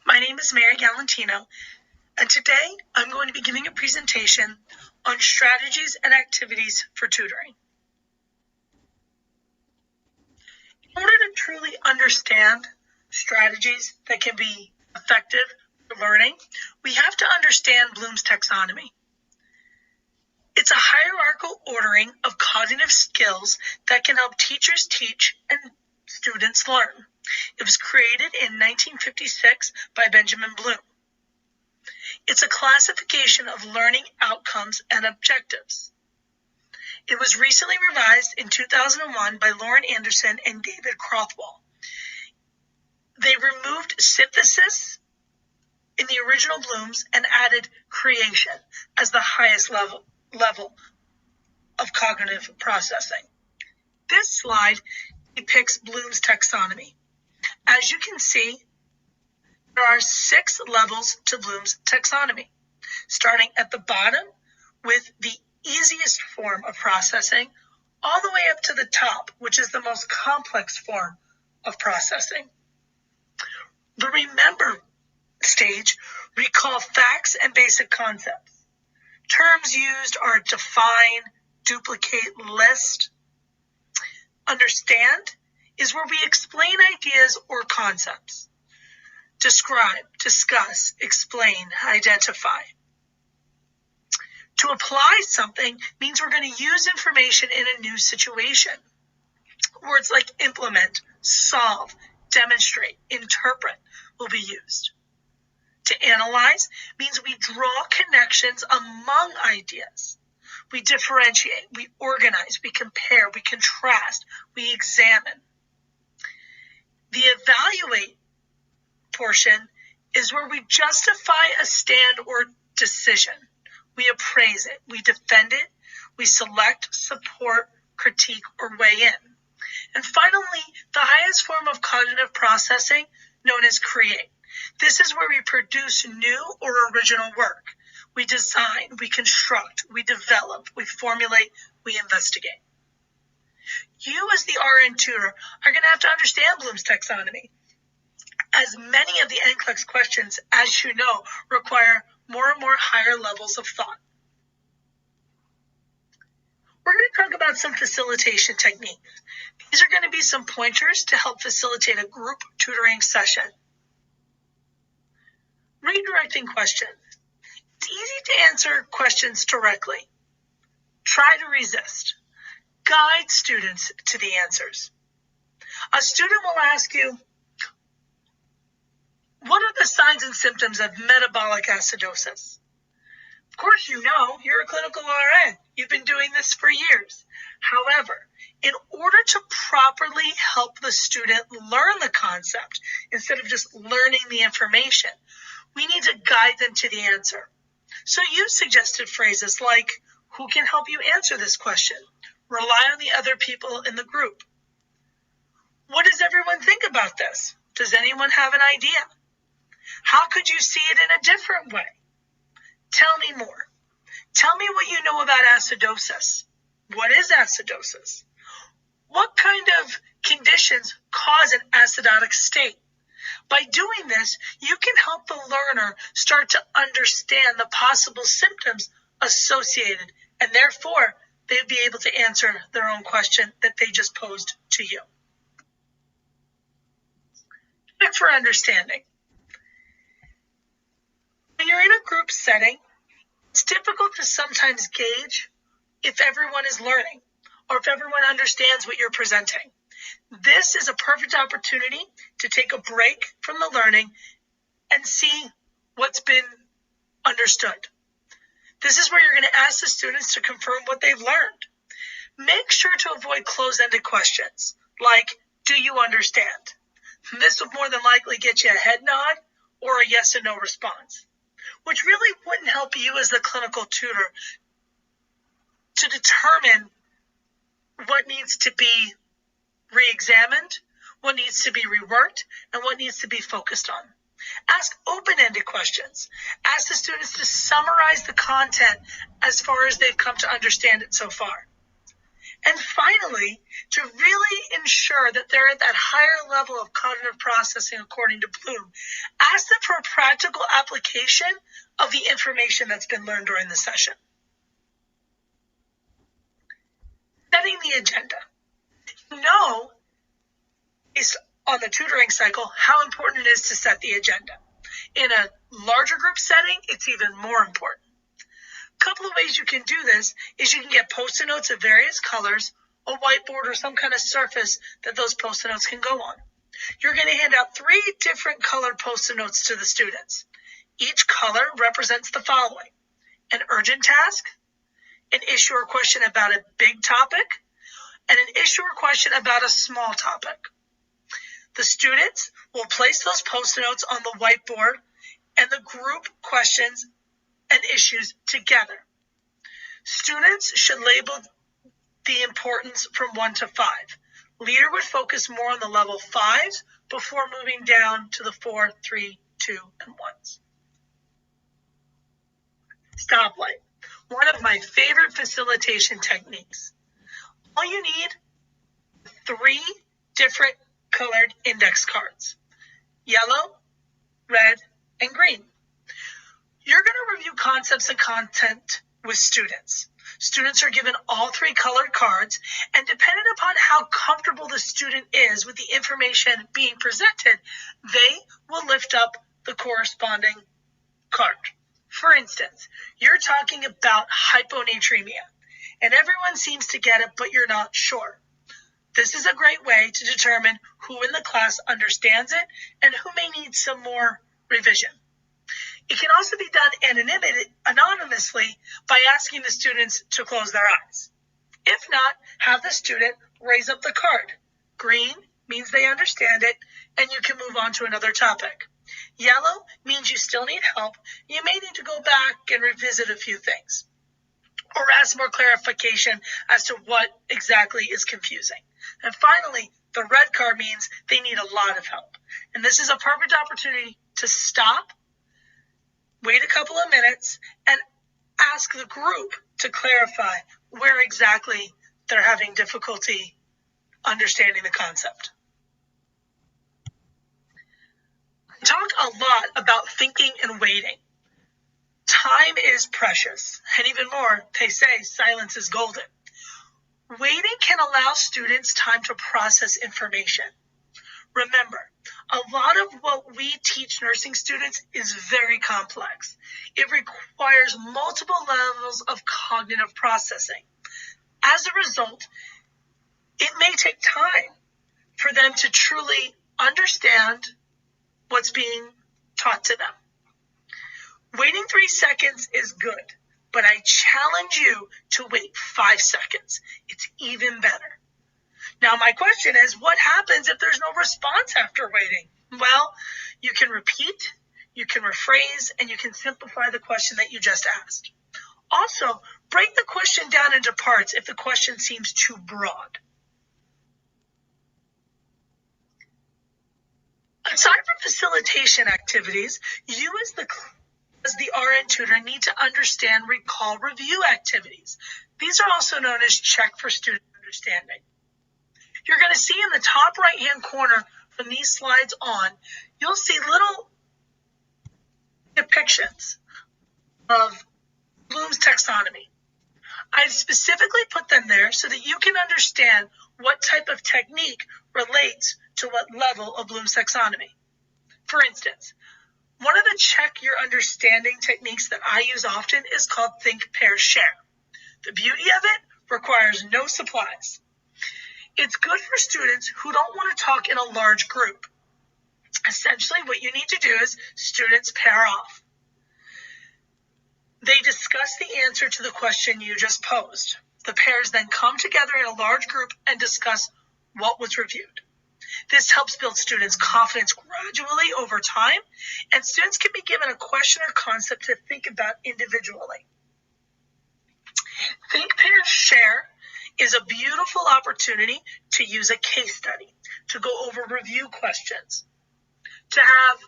My name is Mary Galantino, and today I'm going to be giving a presentation on strategies and activities for tutoring. In order to truly understand strategies that can be effective for learning, we have to understand Bloom's taxonomy. It's a hierarchical ordering of cognitive skills that can help teachers teach and students learn. It was created in 1956 by Benjamin Bloom. It's a classification of learning outcomes and objectives. It was recently revised in 2001 by Lauren Anderson and David Crothwell. They removed synthesis in the original Bloom's and added creation as the highest level of cognitive processing. This slide depicts Bloom's taxonomy. As you can see, there are 6 levels to Bloom's taxonomy, starting at the bottom with the easiest form of processing, all the way up to the top, which is the most complex form of processing. The remember stage recall facts and basic concepts. Terms used are define, duplicate, list. Understand is where we explain ideas or concepts. Describe, discuss, explain, identify. To apply something means we're going to use information in a new situation. Words like implement, solve, demonstrate, interpret will be used. To analyze means we draw connections among ideas. We differentiate, we organize, we compare, we contrast, we examine. The evaluate portion is where we justify a stand or decision. We appraise it, we defend it, we select, support, critique, or weigh in. And finally, the highest form of cognitive processing, known as create. This is where we produce new or original work. We design, we construct, we develop, we formulate, we investigate. You as the RN tutor are going to have to understand Bloom's taxonomy, as many of the NCLEX questions, as you know, require more and more higher levels of thought. We're going to talk about some facilitation techniques. These are going to be some pointers to help facilitate a group tutoring session. Redirecting questions. It's easy to answer questions directly. Try to resist. Guide students to the answers. A student will ask you, what are the signs and symptoms of metabolic acidosis? Of course you know, you're a clinical RN. You've been doing this for years. However, in order to properly help the student learn the concept, instead of just learning the information, we need to guide them to the answer. So use suggested phrases like, who can help you answer this question? Rely on the other people in the group. What does everyone think about this? Does anyone have an idea? How could you see it in a different way? Tell me more. Tell me what you know about acidosis. What is acidosis? What kind of conditions cause an acidotic state? By doing this, you can help the learner start to understand the possible symptoms associated, and therefore, they'll be able to answer their own question that they just posed to you. Check for understanding. When you're in a group setting, it's difficult to sometimes gauge if everyone is learning or if everyone understands what you're presenting. This is a perfect opportunity to take a break from the learning and see what's been understood. This is where you're going to ask the students to confirm what they've learned. Make sure to avoid closed-ended questions like, do you understand? This will more than likely get you a head nod or a yes or no response, which really wouldn't help you as the clinical tutor to determine what needs to be re-examined, what needs to be reworked, and what needs to be focused on. Ask open-ended questions. Ask the students to summarize the content as far as they've come to understand it so far. And finally, to really ensure that they're at that higher level of cognitive processing according to Bloom, ask them for a practical application of the information that's been learned during the session. Setting the agenda. You know, based on the tutoring cycle, how important it is to set the agenda. In a larger group setting, it's even more important. A couple of ways you can do this is you can get Post-it notes of various colors, a whiteboard, or some kind of surface that those Post-it notes can go on. You're going to hand out 3 different colored Post-it notes to the students. Each color represents the following: an urgent task, an issue or question about a big topic, and an issue or question about a small topic. The students will place those Post-it notes on the whiteboard and the group questions and issues together. Students should label the importance from 1 to 5. Leader would focus more on the level 5s before moving down to the 4, 3, 2, and 1s. Stoplight, one of my favorite facilitation techniques. All you need, 3 different colored index cards: yellow, red, and green. You're going to review concepts and content with students. Students are given all 3 colored cards, and depending upon how comfortable the student is with the information being presented, they will lift up the corresponding card. For instance, you're talking about hyponatremia, and everyone seems to get it, but you're not sure. This is a great way to determine who in the class understands it and who may need some more revision. It can also be done anonymously by asking the students to close their eyes. If not, have the student raise up the card. Green means they understand it, and you can move on to another topic. Yellow means you still need help. You may need to go back and revisit a few things, or ask more clarification as to what exactly is confusing. And finally, the red card means they need a lot of help. And this is a perfect opportunity to stop, wait a couple of minutes, and ask the group to clarify where exactly they're having difficulty understanding the concept. I talk a lot about thinking and waiting. Time is precious, and even more, they say silence is golden. Waiting can allow students time to process information. Remember, a lot of what we teach nursing students is very complex. It requires multiple levels of cognitive processing. As a result, it may take time for them to truly understand what's being taught to them. Waiting 3 seconds is good, but I challenge you to wait 5 seconds. It's even better. Now, my question is, what happens if there's no response after waiting? Well, you can repeat, you can rephrase, and you can simplify the question that you just asked. Also, break the question down into parts if the question seems too broad. Aside from facilitation activities, you as the RN tutor need to understand recall review activities. These are also known as check for student understanding. You're going to see in the top right-hand corner from these slides on, you'll see little depictions of Bloom's taxonomy. I've specifically put them there so that you can understand what type of technique relates to what level of Bloom's taxonomy. For instance, one of the check your understanding techniques that I use often is called think, pair, share. The beauty of it requires no supplies. It's good for students who don't want to talk in a large group. Essentially, what you need to do is students pair off. They discuss the answer to the question you just posed. The pairs then come together in a large group and discuss what was reviewed. This helps build students' confidence gradually over time, and students can be given a question or concept to think about individually. Think, pair, share is a beautiful opportunity to use a case study, to go over review questions, to have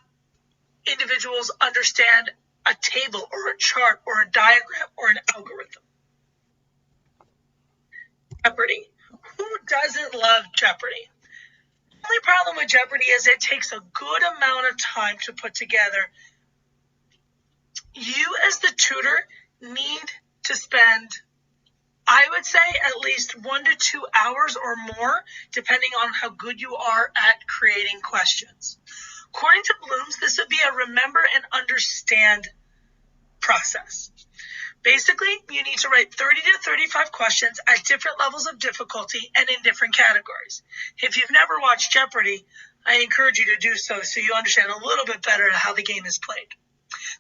individuals understand a table or a chart or a diagram or an algorithm. Jeopardy. Who doesn't love Jeopardy? The only problem with Jeopardy is it takes a good amount of time to put together. You as the tutor need to spend, I would say, at least 1 to 2 hours or more, depending on how good you are at creating questions. According to Bloom's, this would be a remember and understand process. Basically, you need to write 30 to 35 questions at different levels of difficulty and in different categories. If you've never watched Jeopardy, I encourage you to do so you understand a little bit better how the game is played.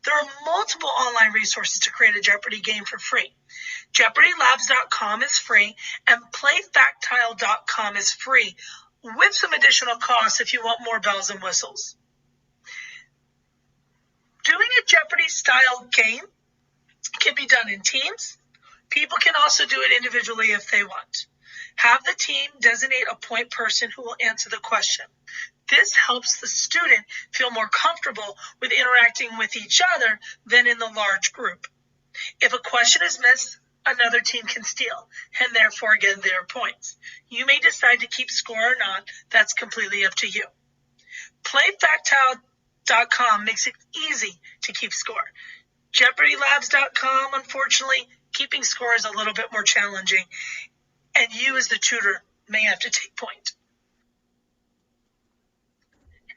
There are multiple online resources to create a Jeopardy game for free. JeopardyLabs.com is free, and PlayFactile.com is free, with some additional costs if you want more bells and whistles. Doing a Jeopardy-style game can be done in teams. People can also do it individually if they want. Have the team designate a point person who will answer the question. This helps the student feel more comfortable with interacting with each other than in the large group. If a question is missed, another team can steal and therefore get their points. You may decide to keep score or not. That's completely up to you. PlayFactile.com makes it easy to keep score. JeopardyLabs.com, unfortunately, keeping score is a little bit more challenging, and you as the tutor may have to take point.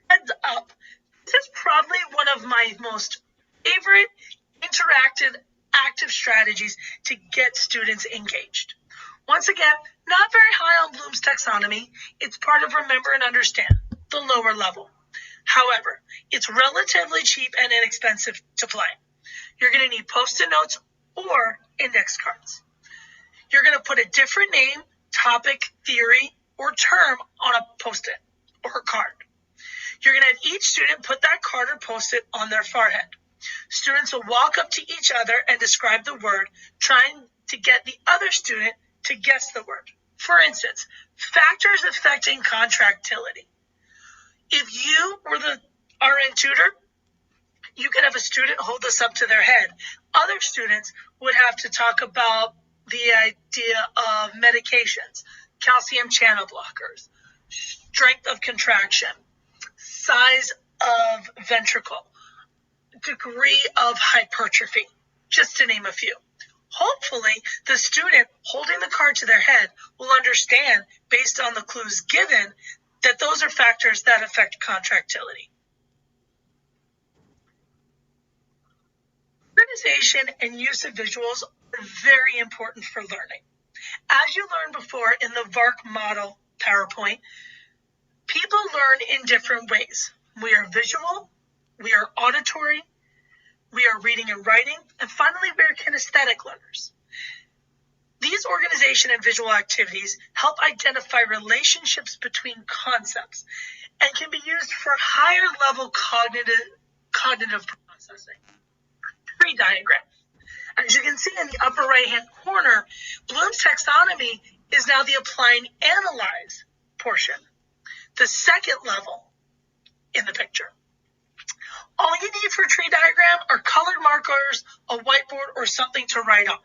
Heads up, this is probably one of my most favorite interactive, active strategies to get students engaged. Once again, not very high on Bloom's taxonomy. It's part of Remember and Understand, the lower level. However, it's relatively cheap and inexpensive to play. You're going to need Post-it notes or index cards. You're going to put a different name, topic, theory, or term on a Post-it or a card. You're going to have each student put that card or Post-it on their forehead. Students will walk up to each other and describe the word, trying to get the other student to guess the word. For instance, factors affecting contractility. If you were the RN tutor, you could have a student hold this up to their head. Other students would have to talk about the idea of medications, calcium channel blockers, strength of contraction, size of ventricle, degree of hypertrophy, just to name a few. Hopefully, the student holding the card to their head will understand, based on the clues given, that those are factors that affect contractility. Organization and use of visuals are very important for learning. As you learned before in the VARC model PowerPoint, people learn in different ways. We are visual, we are auditory, we are reading and writing, and finally we are kinesthetic learners. These organization and visual activities help identify relationships between concepts and can be used for higher level cognitive processing. Tree diagram. As you can see in the upper right hand corner, Bloom's taxonomy is now the apply and analyze portion, the second level in the picture. All you need for a tree diagram are colored markers, a whiteboard, or something to write on.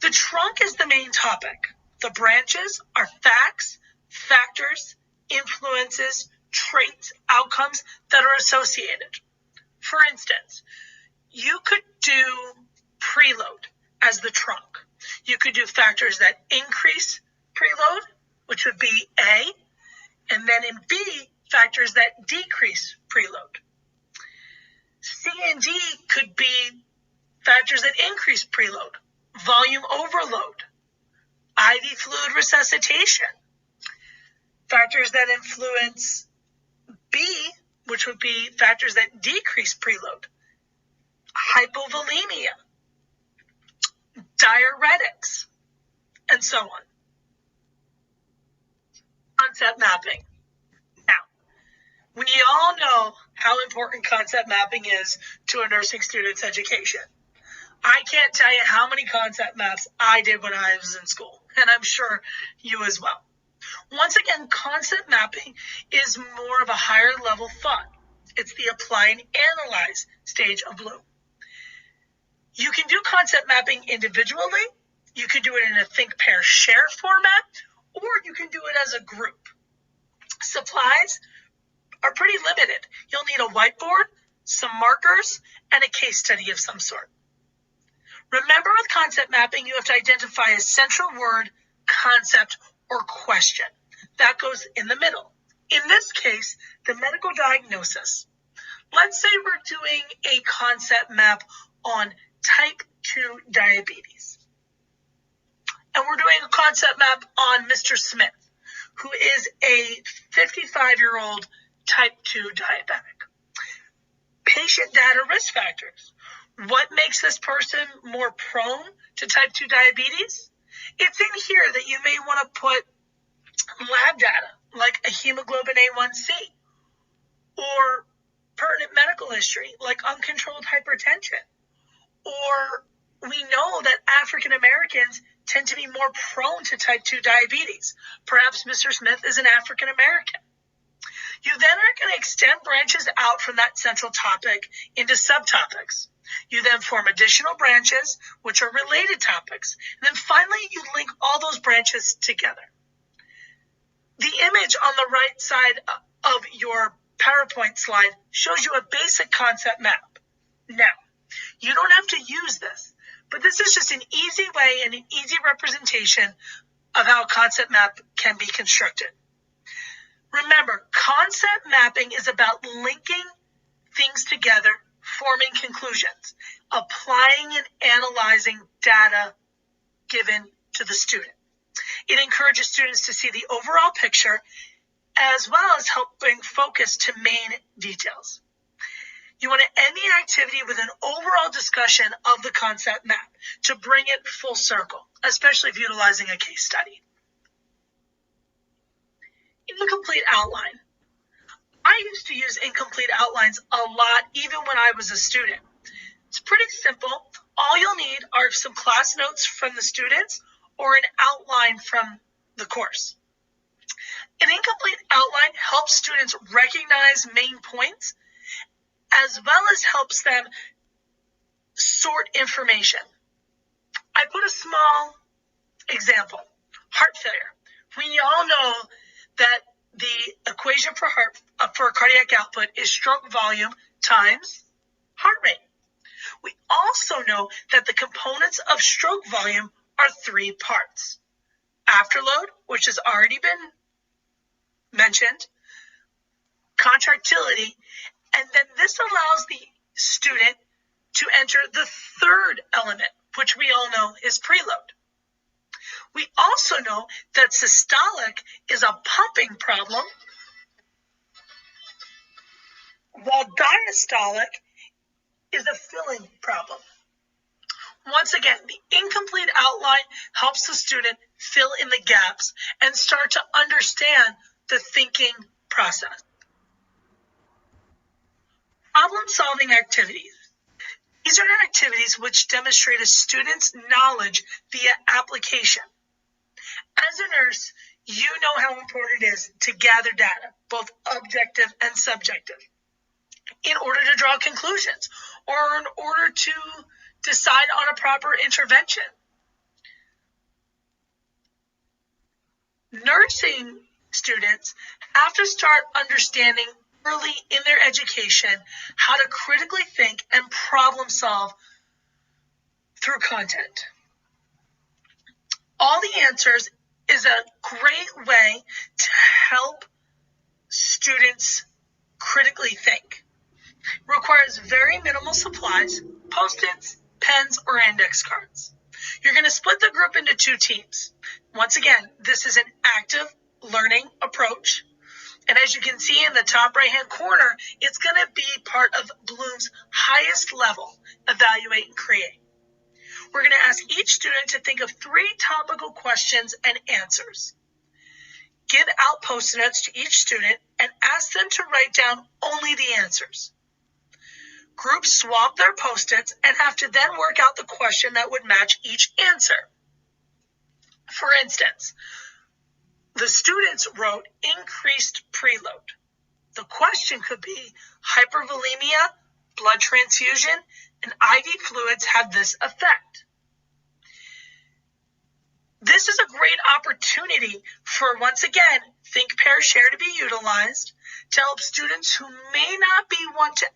The trunk is the main topic. The branches are facts, factors, influences, traits, outcomes that are associated. For instance, you could do preload as the trunk. You could do factors that increase preload, which would be A, and then in B, factors that decrease preload. C and D could be factors that increase preload, volume overload, IV fluid resuscitation, factors that influence B, which would be factors that decrease preload, hypovolemia, diuretics, and so on. Concept mapping. Now, we all know how important concept mapping is to a nursing student's education. I can't tell you how many concept maps I did when I was in school, and I'm sure you as well. Once again, concept mapping is more of a higher level thought. It's the apply and analyze stage of Bloom. You can do concept mapping individually You can do it in a think, pair, share format, or you can do it as a group. Supplies are pretty limited. You'll need a whiteboard, some markers, and a case study of some sort. Remember, with concept mapping, you have to identify a central word, concept, or question. That goes in the middle. In this case, the medical diagnosis. Let's say we're doing a concept map on type 2 diabetes. And we're doing a concept map on Mr. Smith, who is a 55-year-old type 2 diabetic. Patient data risk factors. What makes this person more prone to type 2 diabetes? It's in here that you may want to put lab data, like a hemoglobin A1C, or pertinent medical history, like uncontrolled hypertension. Or we know that African Americans tend to be more prone to type 2 diabetes. Perhaps Mr. Smith is an African American. You then are going to extend branches out from that central topic into subtopics. You then form additional branches, which are related topics. And then finally, you link all those branches together. The image on the right side of your PowerPoint slide shows you a basic concept map. Now, you don't have to use this, but this is just an easy way and an easy representation of how a concept map can be constructed. Remember, concept mapping is about linking things together, forming conclusions, applying and analyzing data given to the student. It encourages students to see the overall picture as well as help bring focus to main details. You want to end the activity with an overall discussion of the concept map to bring it full circle, especially if utilizing a case study. Incomplete outline. I used to use incomplete outlines a lot, even when I was a student. It's pretty simple. All you'll need are some class notes from the students or an outline from the course. An incomplete outline helps students recognize main points as well as helps them sort information. I put a small example. Heart failure. We all know that the equation for cardiac output is stroke volume times heart rate. We also know that the components of stroke volume are 3 parts. Afterload, which has already been mentioned, contractility, and then this allows the student to enter the third element, which we all know is preload. We also know that systolic is a pumping problem, while diastolic is a filling problem. Once again, the incomplete outline helps the student fill in the gaps and start to understand the thinking process. Problem-solving activities. These are activities which demonstrate a student's knowledge via application. As a nurse, you know how important it is to gather data, both objective and subjective, in order to draw conclusions or in order to decide on a proper intervention. Nursing students have to start understanding early in their education how to critically think and problem solve through content. All the Answers is a great way to help students critically think. It requires very minimal supplies, Post-its, pens, or index cards. You're going to split the group into 2 teams. Once again, this is an active learning approach. And as you can see in the top right-hand corner, it's going to be part of Bloom's highest level, Evaluate and Create. We're going to ask each student to think of 3 topical questions and answers. Give out Post-it notes to each student and ask them to write down only the answers. Groups swap their Post-its and have to then work out the question that would match each answer. For instance, the students wrote increased preload. The question could be hypervolemia, blood transfusion, and IV fluids have this effect. This is a great opportunity for, once again, think, pair, share to be utilized to help students who may not be one to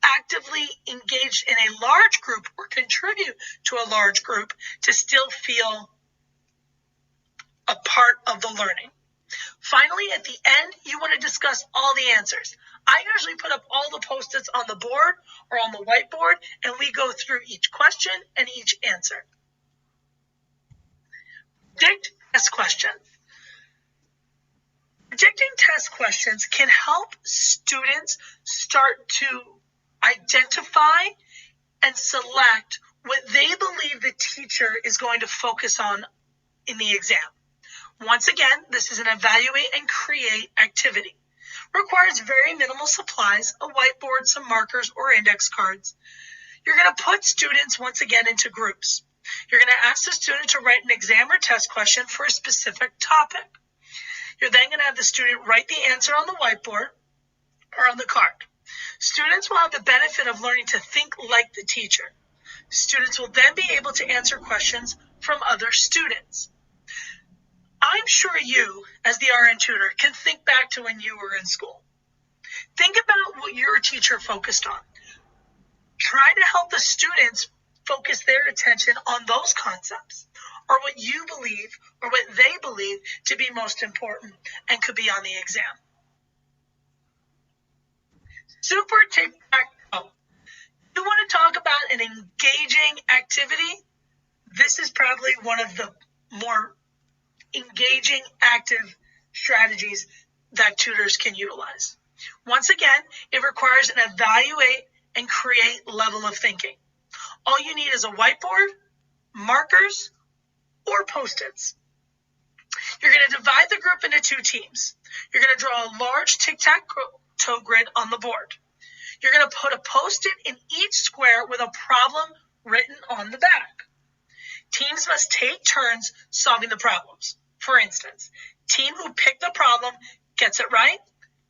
actively engage in a large group or contribute to a large group to still feel a part of the learning. Finally, at the end, you want to discuss all the answers. I usually put up all the Post-its on the board or on the whiteboard, and we go through each question and each answer. Predict test questions. Predicting test questions can help students start to identify and select what they believe the teacher is going to focus on in the exam. Once again, this is an evaluate and create activity. Requires very minimal supplies, a whiteboard, some markers, or index cards. You're going to put students, once again, into groups. You're going to ask the student to write an exam or test question for a specific topic. You're then going to have the student write the answer on the whiteboard or on the card. Students will have the benefit of learning to think like the teacher. Students will then be able to answer questions from other students. I'm sure you, as the RN tutor, can think back to when you were in school. Think about what your teacher focused on. Try to help the students focus their attention on those concepts, or what you believe or what they believe to be most important and could be on the exam. Super tic-tac-toe. You want to talk about an engaging activity? This is probably one of the more engaging, active strategies that tutors can utilize. Once again, it requires an evaluate and create level of thinking. All you need is a whiteboard, markers, or Post-its. You're going to divide the group into two teams. You're going to draw a large tic-tac-toe grid on the board. You're going to put a Post-it in each square with a problem written on the back. Teams must take turns solving the problems. For instance, team who picked the problem gets it right,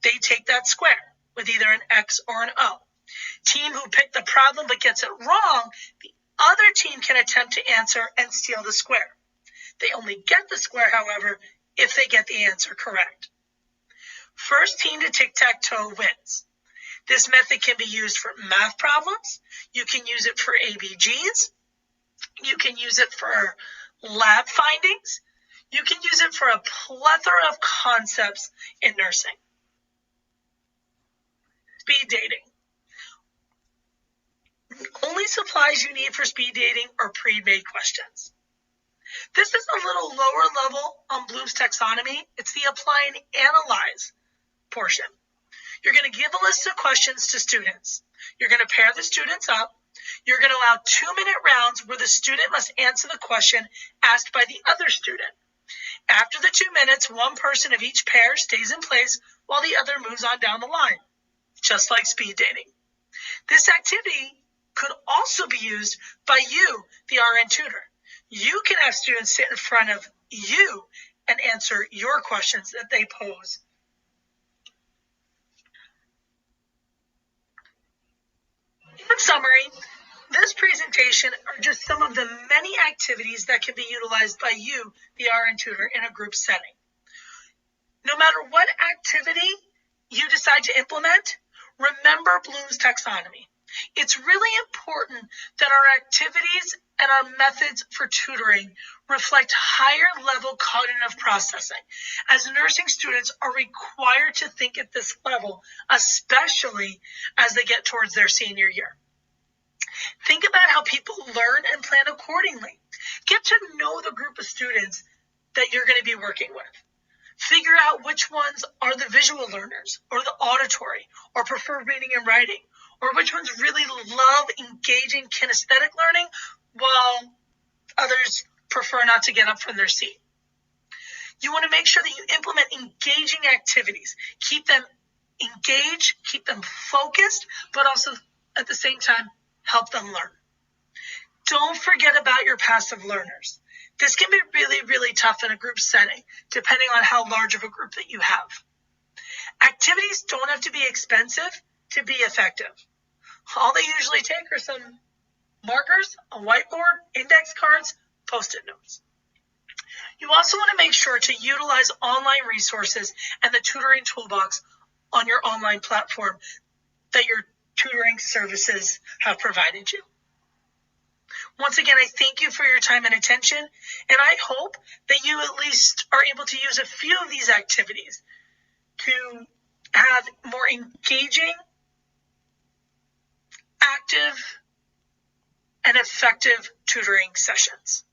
they take that square with either an X or an O. Team who picked the problem but gets it wrong, the other team can attempt to answer and steal the square. They only get the square, however, if they get the answer correct. First team to tic-tac-toe wins. This method can be used for math problems. You can use it for ABGs. You can use it for lab findings. You can use it for a plethora of concepts in nursing. Speed dating. The only supplies you need for speed dating are pre-made questions. This is a little lower level on Bloom's taxonomy. It's the apply and analyze portion. You're going to give a list of questions to students. You're going to pair the students up. You're going to allow 2-minute rounds where the student must answer the question asked by the other student. After the 2 minutes, one person of each pair stays in place while the other moves on down the line, just like speed dating. This activity could also be used by you, the RN tutor. You can have students sit in front of you and answer your questions that they pose. In summary, this presentation are just some of the many activities that can be utilized by you, the RN tutor, in a group setting. No matter what activity you decide to implement, remember Bloom's taxonomy. It's really important that our activities and our methods for tutoring reflect higher level cognitive processing, as nursing students are required to think at this level, especially as they get towards their senior year. Think about how people learn and plan accordingly. Get to know the group of students that you're going to be working with. Figure out which ones are the visual learners or the auditory or prefer reading and writing, or which ones really love engaging kinesthetic learning while others prefer not to get up from their seat. You want to make sure that you implement engaging activities. Keep them engaged, keep them focused, but also at the same time, help them learn. Don't forget about your passive learners. This can be really, really tough in a group setting, depending on how large of a group that you have. Activities don't have to be expensive to be effective. All they usually take are some markers, a whiteboard, index cards, Post-it notes. You also want to make sure to utilize online resources and the tutoring toolbox on your online platform that your tutoring services have provided you. Once again, I thank you for your time and attention, and I hope that you at least are able to use a few of these activities to have more engaging, active, and effective tutoring sessions.